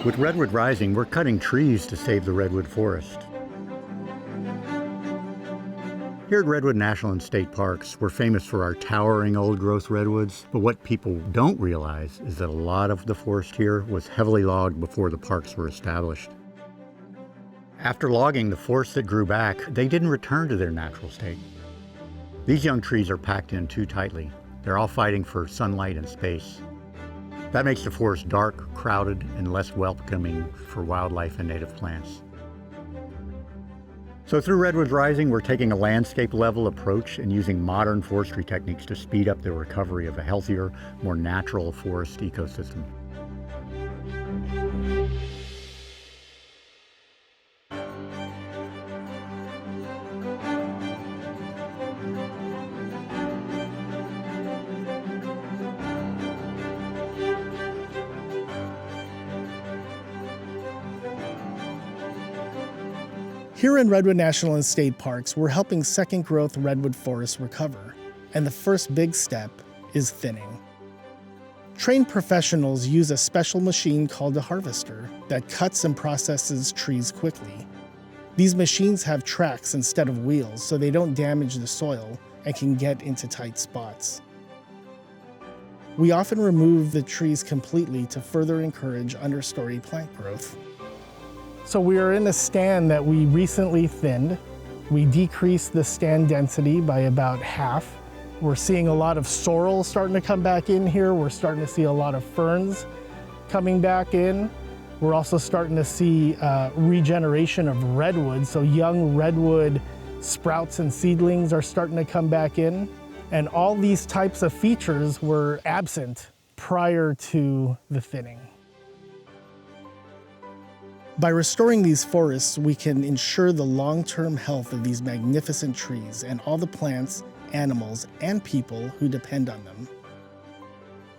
With Redwood Rising, we're cutting trees to save the redwood forest. Here at Redwood National and State Parks, we're famous for our towering old-growth redwoods, but what people don't realize is that a lot of the forest here was heavily logged before the parks were established. After logging, the forests that grew back, they didn't return to their natural state. These young trees are packed in too tightly. They're all fighting for sunlight and space. That makes the forest dark, crowded, and less welcoming for wildlife and native plants. So through Redwood Rising, we're taking a landscape-level approach and using modern forestry techniques to speed up the recovery of a healthier, more natural forest ecosystem. Here in Redwood National and State Parks, we're helping second-growth redwood forests recover, and the first big step is thinning. Trained professionals use a special machine called a harvester that cuts and processes trees quickly. These machines have tracks instead of wheels, so they don't damage the soil and can get into tight spots. We often remove the trees completely to further encourage understory plant growth. So we are in a stand that we recently thinned. We decreased the stand density by about half. We're seeing a lot of sorrel starting to come back in here. We're starting to see a lot of ferns coming back in. We're also starting to see regeneration of redwood. So young redwood sprouts and seedlings are starting to come back in. And all these types of features were absent prior to the thinning. By restoring these forests, we can ensure the long-term health of these magnificent trees and all the plants, animals, and people who depend on them.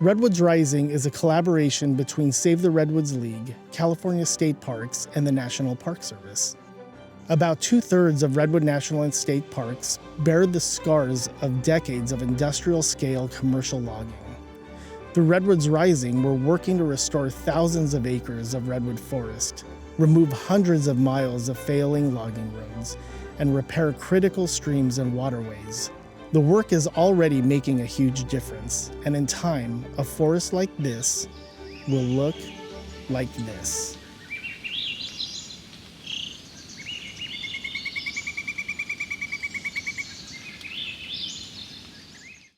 Redwoods Rising is a collaboration between Save the Redwoods League, California State Parks, and the National Park Service. About 2/3 of Redwood National and State Parks bear the scars of decades of industrial-scale commercial logging. Through Redwoods Rising, we're working to restore thousands of acres of redwood forest, remove hundreds of miles of failing logging roads, and repair critical streams and waterways. The work is already making a huge difference, and in time, a forest like this will look like this.